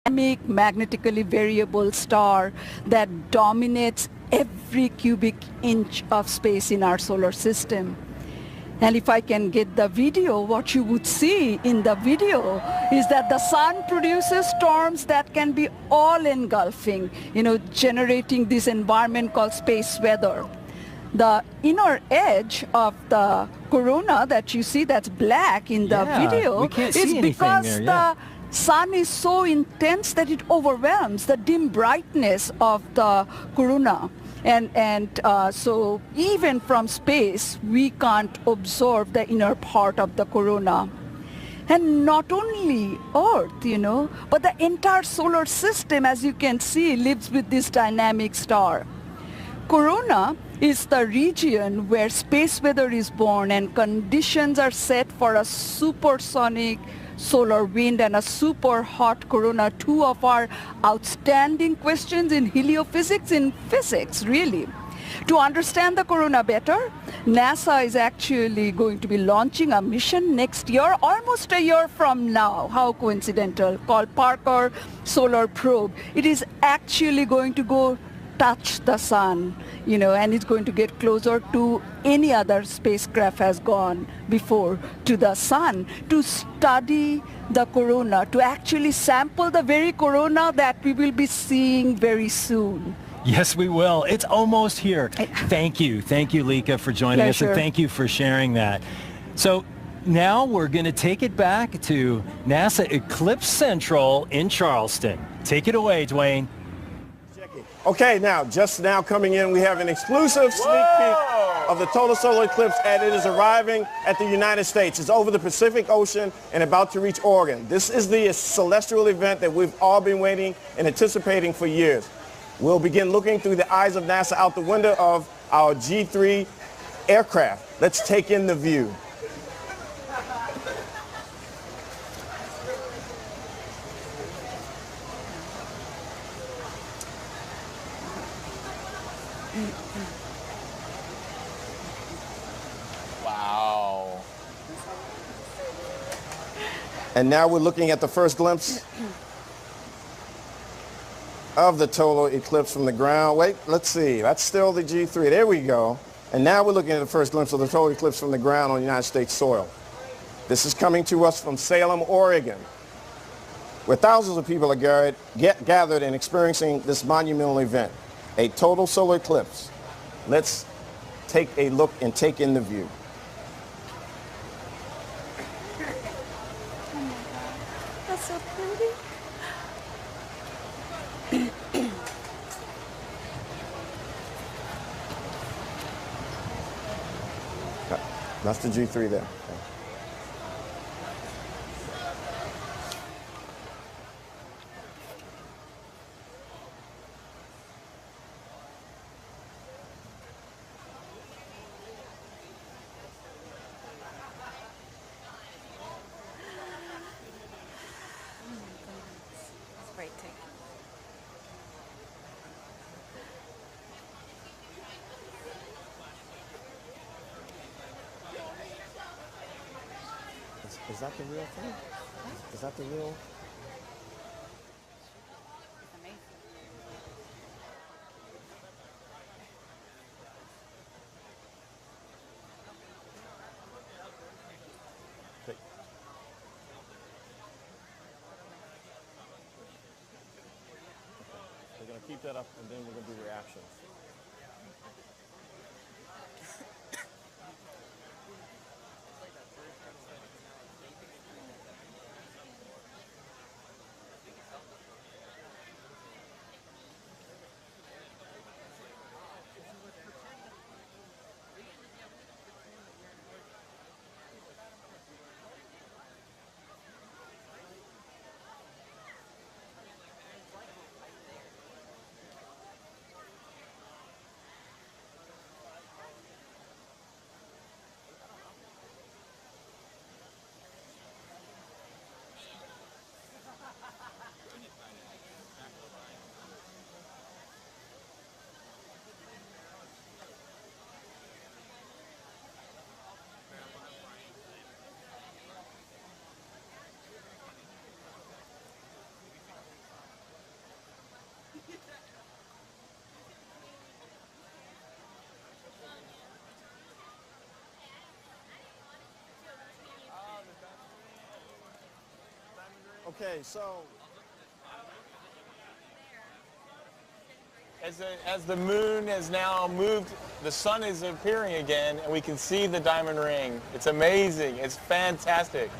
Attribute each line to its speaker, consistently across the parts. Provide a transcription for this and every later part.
Speaker 1: dynamic, magnetically variable star that dominates every cubic inch of space in our solar system. And if I can get the video, what you would see in the video is that the sun produces storms that can be all engulfing, generating this environment called space weather. The inner edge of the corona that you see that's black in the video
Speaker 2: we can't
Speaker 1: is
Speaker 2: see anything
Speaker 1: because
Speaker 2: there, yeah.
Speaker 1: the sun is so intense that it overwhelms the dim brightness of the corona. And so even from space, we can't absorb the inner part of the corona. And not only Earth, but the entire solar system, as you can see, lives with this dynamic star. Corona is the region where space weather is born and conditions are set for a supersonic solar wind and a super hot corona, two of our outstanding questions in heliophysics, in physics, really. To understand the corona better, NASA is actually going to be launching a mission next year, almost a year from now, how coincidental, called Parker Solar Probe. It is actually going to go touch the sun, and it's going to get closer to any other spacecraft has gone before to the sun to study the corona, to actually sample the very corona that we will be seeing very soon.
Speaker 2: Yes, we will. It's almost here. Thank you. Thank you, Lika, for joining us, and thank you for sharing that. So now we're going to take it back to NASA Eclipse Central in Charleston. Take it away, Dwayne.
Speaker 3: Okay, just now coming in, we have an exclusive sneak peek of the total solar eclipse, and it is arriving at the United States. It's over the Pacific Ocean and about to reach Oregon. This is the celestial event that we've all been waiting and anticipating for years. We'll begin looking through the eyes of NASA out the window of our G3 aircraft. Let's take in the view.
Speaker 4: Wow.
Speaker 3: And now we're looking at the first glimpse of the total eclipse from the ground. Wait, let's see. That's still the G3. There we go. And now we're looking at the first glimpse of the total eclipse from the ground on United States soil. This is coming to us from Salem, Oregon, where thousands of people are gathered and experiencing this monumental event, a total solar eclipse. Let's take a look and take in the view.
Speaker 1: Oh my God, that's so pretty.
Speaker 3: That's the G3 there. Is that the real thing? Is that the real? Okay. We're going to keep that up, and then we're going to do reactions. Okay, so
Speaker 4: as the moon has now moved, the sun is appearing again, and we can see the diamond ring. It's amazing. It's fantastic.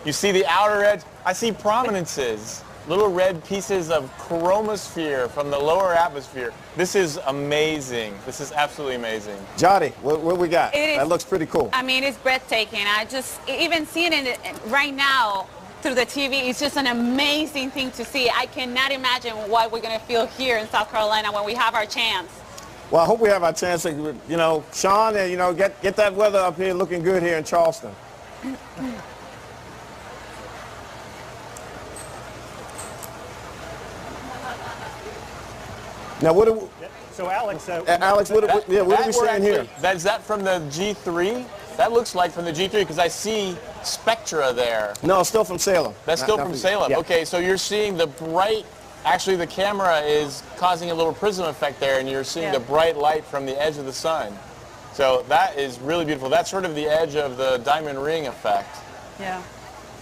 Speaker 4: You see the outer edge. I see prominences, little red pieces of chromosphere from the lower atmosphere. This is amazing. This is absolutely amazing.
Speaker 3: Jody, what we got? That looks pretty cool.
Speaker 5: I mean, it's breathtaking. I just, even seeing it right now through the TV, it's just an amazing thing to see. I cannot imagine what we're going to feel here in South Carolina when we have our chance.
Speaker 3: Well, I hope we have our chance to, you know, Sean, and, you know, get that weather up here looking good here in Charleston. Now, what do we,
Speaker 6: so Alex,
Speaker 3: Alex, what are we seeing here?
Speaker 4: Is that from the G3? That looks like from the G3 because I see spectra there.
Speaker 3: No, still from Salem.
Speaker 4: That's still from Salem.
Speaker 3: Yeah.
Speaker 4: Okay, so you're seeing the bright, actually the camera is causing a little prism effect there, and you're seeing the bright light from the edge of the sun. So that is really beautiful. That's sort of the edge of the diamond ring effect.
Speaker 5: Yeah.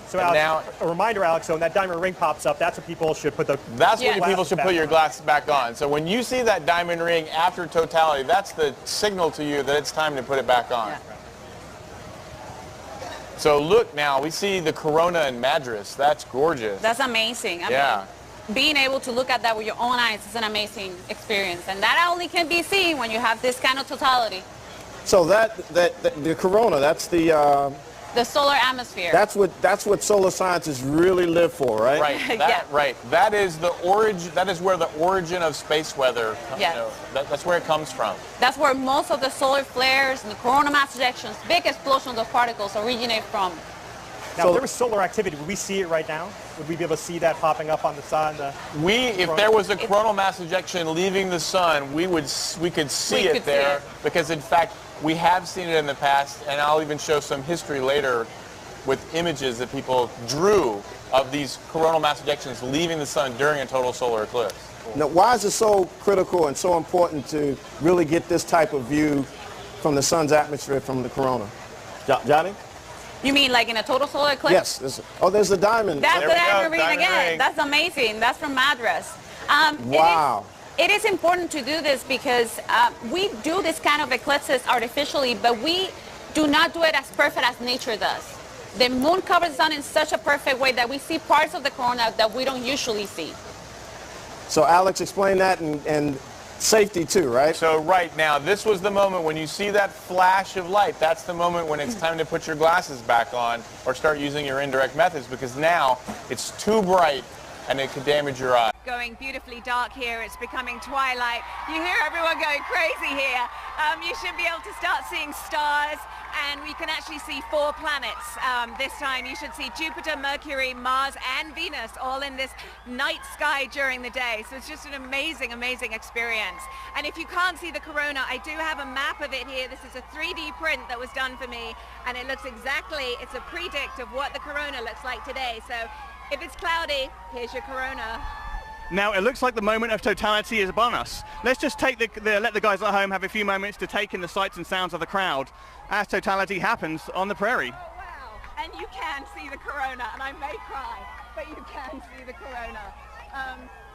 Speaker 6: So Alex, a reminder, Alex, so when that diamond ring pops up, that's what people should put the
Speaker 4: That's when people should put your glasses back on. So when you see that diamond ring after totality, that's the signal to you that it's time to put it back on.
Speaker 5: Yeah.
Speaker 4: So look now, we see the corona in Madras. That's gorgeous.
Speaker 5: That's amazing. I mean, being able to look at that with your own eyes is an amazing experience. And that only can be seen when you have this kind of totality.
Speaker 3: So the corona, that's the
Speaker 5: solar atmosphere.
Speaker 3: That's what solar scientists really live for, right?
Speaker 4: Right. Right. That is the origin. That is where the origin of space weather.
Speaker 5: Yes.
Speaker 4: You know, that's where it comes from.
Speaker 5: That's where most of the solar flares and the corona mass ejections, big explosions of particles, originate from.
Speaker 6: Now, if there was solar activity, would we see it right now? Would we be able to see that popping up on the sun?
Speaker 4: If there was a coronal mass ejection leaving the sun, we could see it there because, in fact, we have seen it in the past, and I'll even show some history later with images that people drew of these coronal mass ejections leaving the sun during a total solar eclipse.
Speaker 3: Now, why is it so critical and so important to really get this type of view from the sun's atmosphere from the corona? Johnny?
Speaker 5: You mean like in a total solar eclipse?
Speaker 3: Yes. There's the diamond.
Speaker 5: That's the diamond ring again. That's amazing. That's from Madras.
Speaker 3: Wow.
Speaker 5: It is important to do this because we do this kind of eclipses artificially, but we do not do it as perfect as nature does. The moon covers the sun in such a perfect way that we see parts of the corona that we don't usually see.
Speaker 3: So Alex, explain that and safety too, right?
Speaker 4: So right now, this was the moment when you see that flash of light. That's the moment when it's time to put your glasses back on or start using your indirect methods, because now it's too bright and it could damage your eye.
Speaker 7: Going beautifully dark here. It's becoming twilight. You hear everyone going crazy here. You should be able to start seeing stars, and we can actually see 4 planets. This time you should see Jupiter, Mercury, Mars, and Venus all in this night sky during the day. So it's just an amazing, amazing experience. And if you can't see the corona, I do have a map of it here. This is a 3D print that was done for me, and it looks exactly, it's a predict of what the corona looks like today. So if it's cloudy, here's your corona.
Speaker 8: Now, it looks like the moment of totality is upon us. Let's just take let the guys at home have a few moments to take in the sights and sounds of the crowd as totality happens on the prairie.
Speaker 7: Oh, wow. And you can see the corona, and I may cry, but you can see the corona.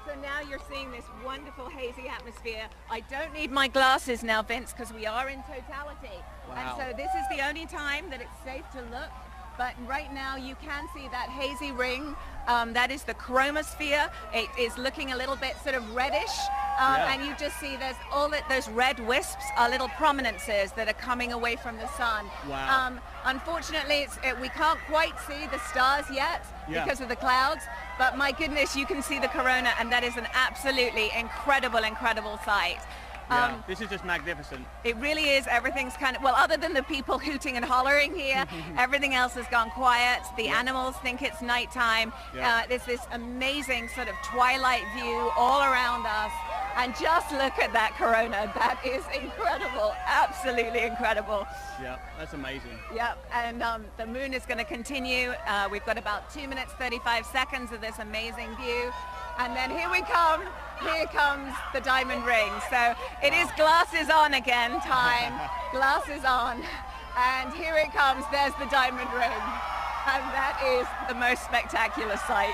Speaker 7: So now you're seeing this wonderful hazy atmosphere. I don't need my glasses now, Vince, because we are in totality.
Speaker 8: Wow.
Speaker 7: And so this is the only time that it's safe to look. But right now you can see that hazy ring. That is the chromosphere. It is looking a little bit sort of reddish. And you just see there's those red wisps are little prominences that are coming away from the sun.
Speaker 8: Wow.
Speaker 7: Unfortunately, we can't quite see the stars yet because of the clouds. But my goodness, you can see the corona, and that is an absolutely incredible, incredible sight.
Speaker 8: This is just magnificent.
Speaker 7: It really is. Everything's kind of, well, other than the people hooting and hollering here, everything else has gone quiet. The animals think it's nighttime. There's this amazing sort of twilight view all around us. And just look at that corona. That is incredible. Absolutely incredible.
Speaker 8: Yeah, that's amazing.
Speaker 7: Yep, and the moon is going to continue. We've got about 2 minutes, 35 seconds of this amazing view. And then here we come. Here comes the diamond ring. So it is glasses on again time. Glasses on. And here it comes. There's the diamond ring. And that is the most spectacular sight.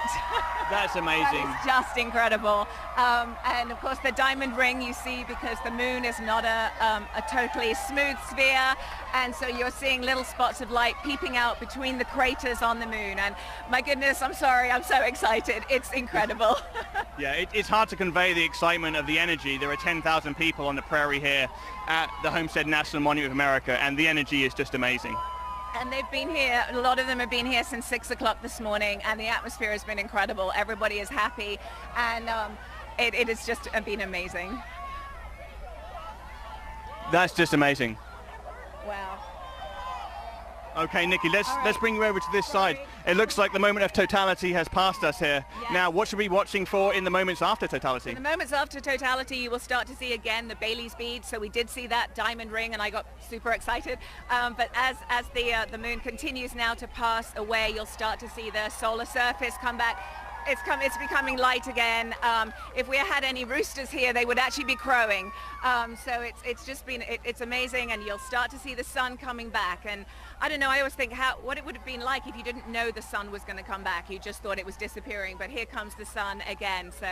Speaker 8: That's amazing.
Speaker 7: That is just incredible. And of course the diamond ring you see because the moon is not a totally smooth sphere, and so you're seeing little spots of light peeping out between the craters on the moon. And my goodness, I'm sorry, I'm so excited. It's incredible.
Speaker 8: Yeah, it's hard to convey the excitement of the energy. There are 10,000 people on the prairie here at the Homestead National Monument of America, and the energy is just amazing.
Speaker 7: And they've been here, a lot of them have been here since 6 o'clock this morning, and the atmosphere has been incredible. Everybody is happy, and it has just been amazing.
Speaker 8: That's just amazing.
Speaker 7: Wow.
Speaker 8: Okay, Nikki, let's bring you over to this side. It looks like the moment of totality has passed us here.
Speaker 7: Yes.
Speaker 8: Now, what should we be watching for in the moments after totality?
Speaker 7: In the moments after totality, you will start to see again the Bailey's bead. So we did see that diamond ring, and I got super excited. But as the moon continues now to pass away, you'll start to see the solar surface come back. It's becoming light again. If we had any roosters here, they would actually be crowing. So it's amazing, and you'll start to see the sun coming back. And I don't know, I always think what it would have been like if you didn't know the sun was going to come back. You just thought it was disappearing, but here comes the sun again. So